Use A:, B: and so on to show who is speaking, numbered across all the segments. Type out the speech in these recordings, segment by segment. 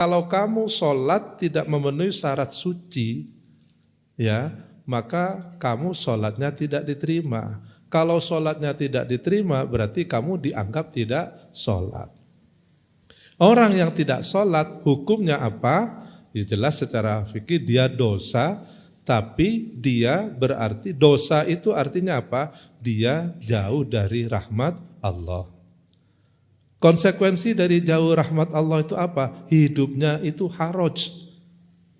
A: Kalau kamu sholat tidak memenuhi syarat suci, ya, maka kamu sholatnya tidak diterima. Kalau sholatnya tidak diterima, berarti kamu dianggap tidak sholat. Orang yang tidak sholat, hukumnya apa? Ya jelas secara fikih dia dosa, tapi dia berarti dosa itu artinya apa? Dia jauh dari rahmat Allah. Konsekuensi dari jauh rahmat Allah itu apa? Hidupnya itu haraj.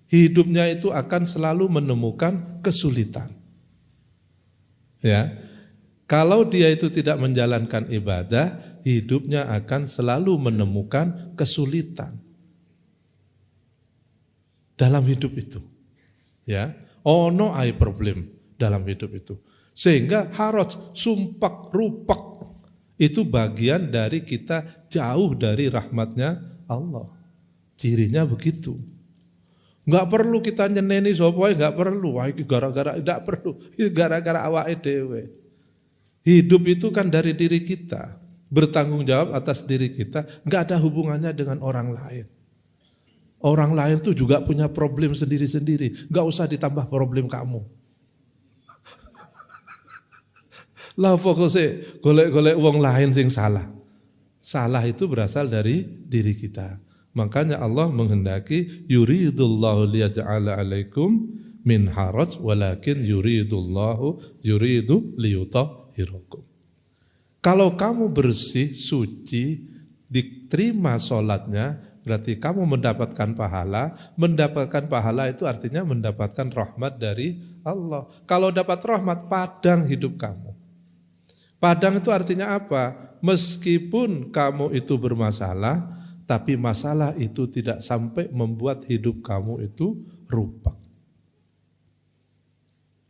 A: Hidupnya itu akan selalu menemukan kesulitan. Ya. Kalau dia itu tidak menjalankan ibadah, hidupnya akan selalu menemukan kesulitan dalam hidup itu. Ya. Ono ai problem dalam hidup itu. Sehingga haraj, sumpak, rupak itu bagian dari kita jauh dari rahmatnya Allah. Cirinya begitu. Enggak perlu kita nyeneni sapa, enggak perlu. Wah iki gara-gara enggak perlu. Itu gara-gara awake dhewe. Hidup itu kan dari diri kita. Bertanggung jawab atas diri kita, enggak ada hubungannya dengan orang lain. Orang lain tuh juga punya problem sendiri-sendiri. Enggak usah ditambah problem kamu. Lah fokusnya golek-golek wong lain sing salah. Salah itu berasal dari diri kita. Makanya Allah menghendaki yuridullahu liyaj'ala 'alaikum min haraj walakin yuridu liyutahhirakum. Kalau kamu bersih, suci, diterima sholatnya, berarti kamu mendapatkan pahala. Mendapatkan pahala itu artinya mendapatkan rahmat dari Allah. Kalau dapat rahmat, padang hidup kamu. Padang itu artinya apa? Meskipun kamu itu bermasalah, tapi masalah itu tidak sampai membuat hidup kamu itu rupak.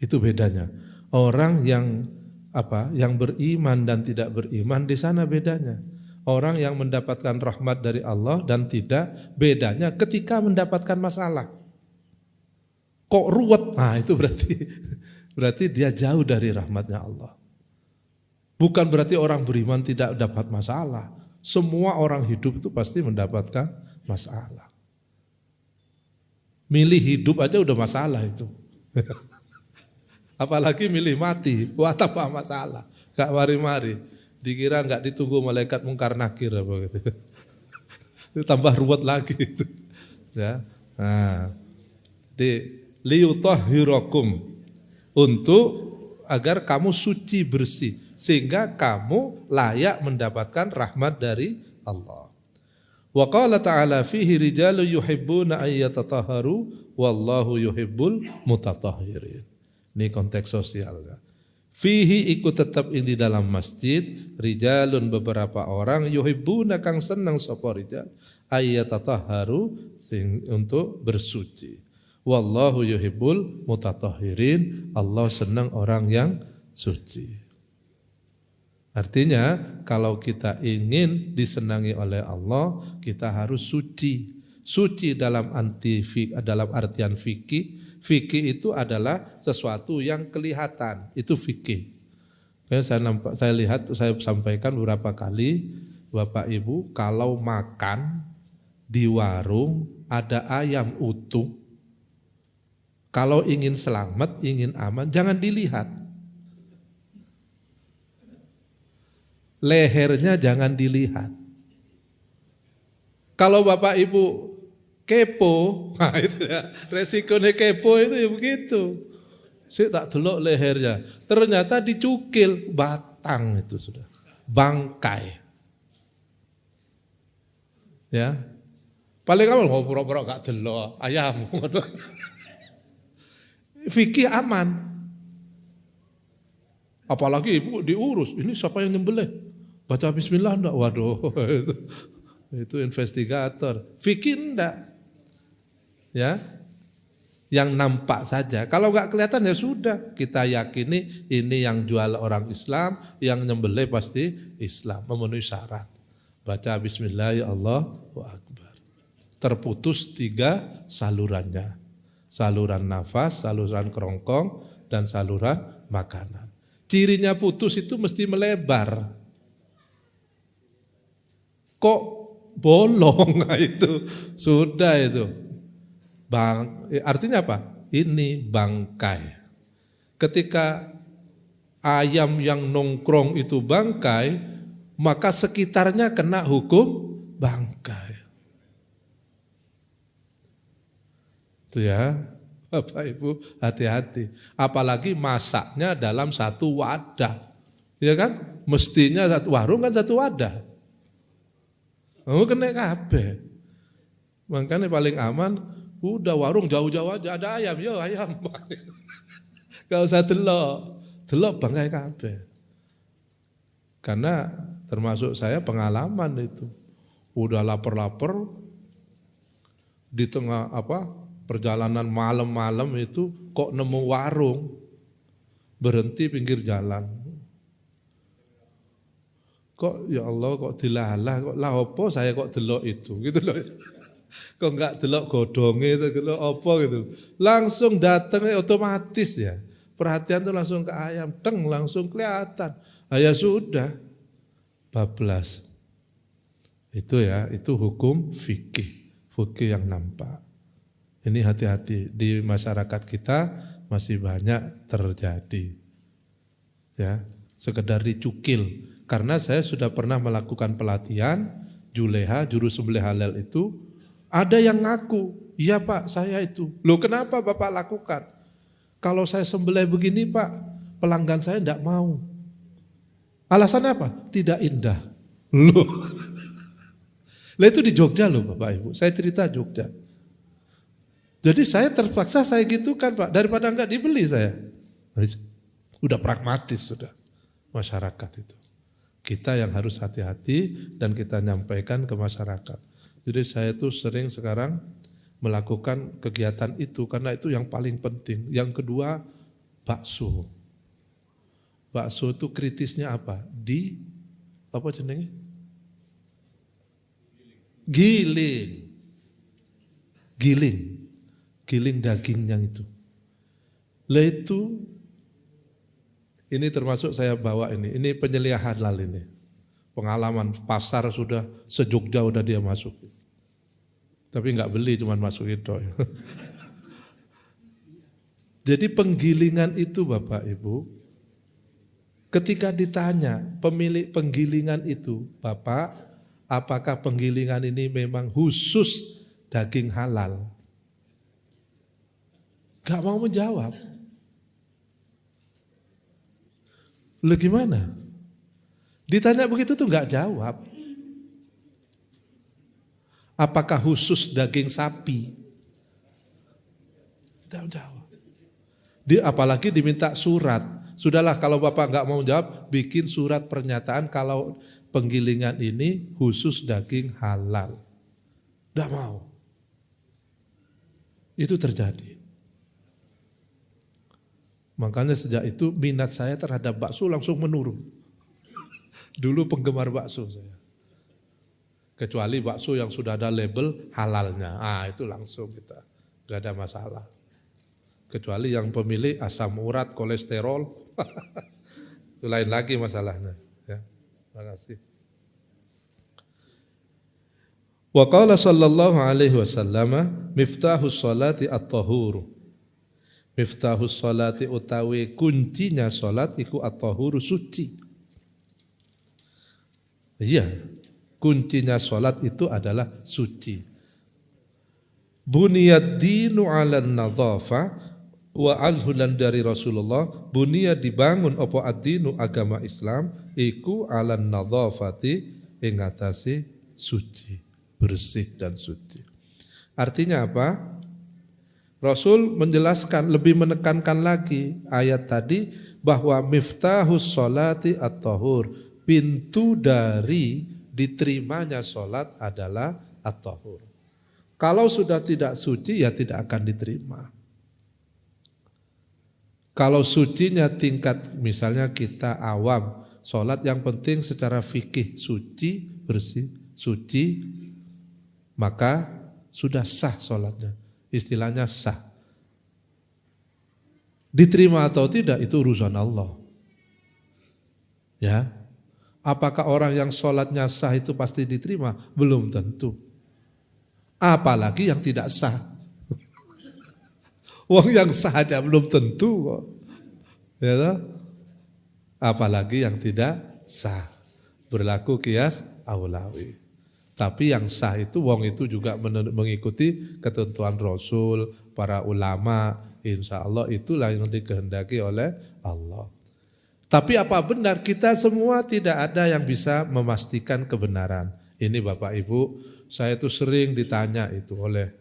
A: Itu bedanya. Orang yang beriman dan tidak beriman, di sana bedanya. Orang yang mendapatkan rahmat dari Allah dan tidak, bedanya ketika mendapatkan masalah. Kok ruwet? Nah itu berarti dia jauh dari rahmatnya Allah. Bukan berarti orang beriman tidak dapat masalah. Semua orang hidup itu pasti mendapatkan masalah. Milih hidup aja udah masalah itu. Apalagi milih mati, wah apa masalah. Gak mari-mari. Dikira gak ditunggu malaikat mungkar nakir apa gitu. Itu tambah ruwet lagi itu. Ya. Nah, di liyutahhirakum, untuk agar kamu suci bersih, sehingga kamu layak mendapatkan rahmat dari Allah. Wa qala ta'ala fihi rijalu yuhibbuna ayyatatahharu wallahu yuhibbul mutatahhirin. Ini konteks sosialnya. Fihi ikut tetap di dalam masjid rijalun beberapa orang yuhibbuna kang senang sapa rijal ayyatatahharu sing untuk bersuci. Wallahu yuhibbul mutatahhirin, Allah senang orang yang suci. Artinya kalau kita ingin disenangi oleh Allah, kita harus suci. Suci dalam artian fikih. Fikih itu adalah sesuatu yang kelihatan, itu fikih. Saya sampaikan beberapa kali, Bapak Ibu, kalau makan di warung ada ayam utuh, kalau ingin selamat, ingin aman, jangan dilihat. Lehernya jangan dilihat. Kalau Bapak Ibu kepo, nah itu ya, resikonya kepo itu ya begitu. Saya tak delok lehernya, ternyata dicukil, batang itu sudah, bangkai. Ya, paling awal mau pura-pura gak delok ayam. Fikih aman. Apalagi ibu diurus, ini siapa yang nyembelih? Baca bismillah enggak? Waduh, itu investigator. Fikih enggak. Ya. Yang nampak saja. Kalau enggak kelihatan ya sudah, kita yakini ini yang jual orang Islam, yang nyembelih pasti Islam, memenuhi syarat. Baca bismillah ya Allahu akbar. Terputus 3 salurannya. Saluran nafas, saluran kerongkong, dan saluran makanan. Cirinya putus itu mesti melebar. Kok bolong. Nah, itu sudah itu. Artinya apa? Ini bangkai. Ketika ayam yang nongkrong itu bangkai, maka sekitarnya kena hukum bangkai. Itu ya, Bapak Ibu hati-hati. Apalagi masaknya dalam satu wadah. Ya kan? Mestinya satu warung kan satu wadah. Oh, kena kabeh. Makanya paling aman, udah warung jauh-jauh aja ada ayam, yo ayam. Gak usah delok bangkai kabeh. Karena termasuk saya pengalaman itu. Udah lapar-lapar di tengah perjalanan malam-malam itu kok nemu warung, berhenti pinggir jalan. Kok ya Allah kok dilalah, kok lah opo saya kok delok itu gitu loh. Kok enggak delok godonge itu delok opo gitu. Langsung datang otomatis ya. Perhatian tuh langsung ke ayam, langsung kelihatan. Ya sudah, bablas. Itu ya, itu hukum fikih yang nampak. Ini hati-hati di masyarakat kita masih banyak terjadi. Ya, sekedar dicukil. Karena saya sudah pernah melakukan pelatihan juleha, juru sembelih halal itu, ada yang ngaku, iya Pak saya itu. Loh kenapa Bapak lakukan? Kalau saya sembelih begini Pak, pelanggan saya enggak mau. Alasannya apa? Tidak indah. Loh. Lah itu di Jogja loh Bapak Ibu, saya cerita Jogja. Jadi saya terpaksa saya gitu kan Pak, daripada enggak dibeli saya. Udah pragmatis sudah masyarakat itu. Kita yang harus hati-hati dan kita nyampaikan ke masyarakat. Jadi saya tuh sering sekarang melakukan kegiatan itu karena itu yang paling penting. Yang kedua bakso. Bakso itu kritisnya apa? Apa jenenge? Giling dagingnya itu. Lah itu, ini termasuk saya bawa ini penyeliah halal ini. Pengalaman pasar sudah se-Jogja udah dia masuk. Tapi enggak beli, cuman masuk itu. Jadi penggilingan itu Bapak Ibu, ketika ditanya pemilik penggilingan itu, Bapak, apakah penggilingan ini memang khusus daging halal? Gak mau menjawab. Lu gimana? Ditanya begitu tuh gak jawab. Apakah khusus daging sapi? Tidak jawab. Apalagi diminta surat. Sudahlah kalau Bapak gak mau jawab, bikin surat pernyataan kalau penggilingan ini khusus daging halal. Tidak mau. Itu terjadi. Makanya sejak itu minat saya terhadap bakso langsung menurun. Dulu penggemar bakso saya. Kecuali bakso yang sudah ada label halalnya. Itu langsung kita. Gak ada masalah. Kecuali yang pemilik asam urat, kolesterol. Itu lain lagi masalahnya. Ya, terima kasih. Wa qala sallallahu alaihi wasallam miftahus sholati at-tahur. Miftahus sholati utawi kuncinya salat iku at-tahur suci. Iya, kuncinya salat itu adalah suci. Buniyad dinu 'alan nadhafa wa alhulan dari Rasulullah, buniyad dibangun apa ad-dinu agama Islam iku 'alan nadhafati ing atase suci, bersih dan suci. Artinya apa? Rasul menjelaskan, lebih menekankan lagi ayat tadi bahwa miftahus sholati at-tahur, pintu dari diterimanya sholat adalah at-tahur. Kalau sudah tidak suci ya tidak akan diterima. Kalau sucinya tingkat misalnya kita awam, sholat yang penting secara fikih suci, bersih, suci, maka sudah sah sholatnya. Istilahnya sah. Diterima atau tidak itu urusan Allah. Ya. Apakah orang yang sholatnya sah itu pasti diterima? Belum tentu. Apalagi yang tidak sah. Wong yang sah aja belum tentu kok. Ya toh? Apalagi yang tidak sah. Berlaku qiyas aulawi. Tapi yang sah itu wong itu juga mengikuti ketentuan Rasul, para ulama, insya Allah itulah yang dikehendaki oleh Allah. Tapi apa benar? Kita semua tidak ada yang bisa memastikan kebenaran. Ini Bapak Ibu, saya tuh sering ditanya itu oleh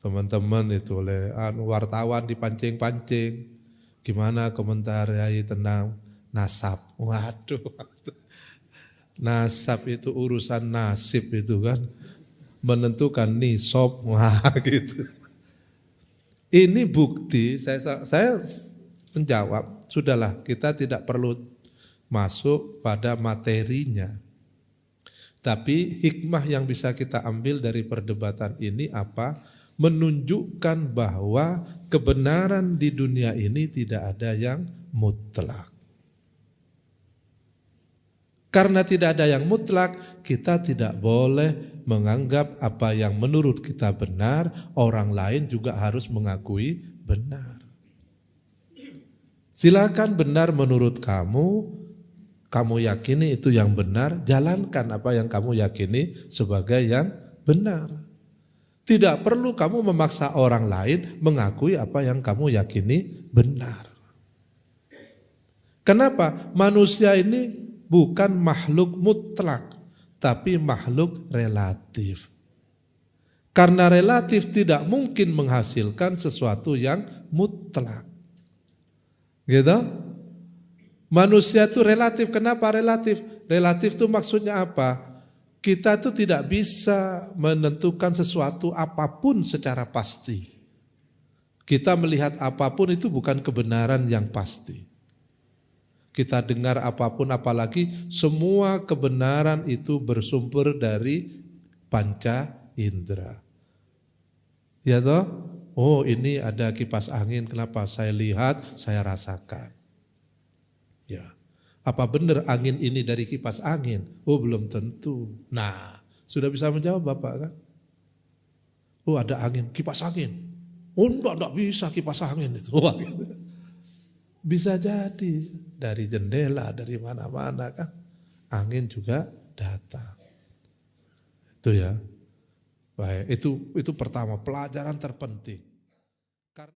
A: teman-teman itu, oleh wartawan dipancing-pancing. Gimana komentar Yai tentang nasab? Waduh, nasab itu urusan nasib itu kan. Menentukan nisab, wah gitu. Ini bukti, saya menjawab, sudahlah kita tidak perlu masuk pada materinya. Tapi hikmah yang bisa kita ambil dari perdebatan ini apa? Menunjukkan bahwa kebenaran di dunia ini tidak ada yang mutlak. Karena tidak ada yang mutlak, kita tidak boleh menganggap apa yang menurut kita benar, orang lain juga harus mengakui benar. Silakan benar menurut kamu yakini itu yang benar, jalankan apa yang kamu yakini sebagai yang benar. Tidak perlu kamu memaksa orang lain mengakui apa yang kamu yakini benar. Kenapa? Manusia ini bukan makhluk mutlak, tapi makhluk relatif. Karena relatif tidak mungkin menghasilkan sesuatu yang mutlak. Gitu? Manusia itu relatif. Kenapa relatif? Relatif itu maksudnya apa? Kita itu tidak bisa menentukan sesuatu apapun secara pasti. Kita melihat apapun itu bukan kebenaran yang pasti. Kita dengar apapun, apalagi semua kebenaran itu bersumber dari panca indera. Ya toh? Oh ini ada kipas angin, kenapa? Saya lihat, saya rasakan. Ya, apa benar angin ini dari kipas angin? Oh belum tentu. Nah, sudah bisa menjawab Bapak kan? Oh ada angin, kipas angin. Oh enggak bisa kipas angin itu. Wah, gitu. Bisa jadi dari jendela, dari mana-mana kan. Angin juga datang. Itu ya. Baik, itu pertama pelajaran terpenting.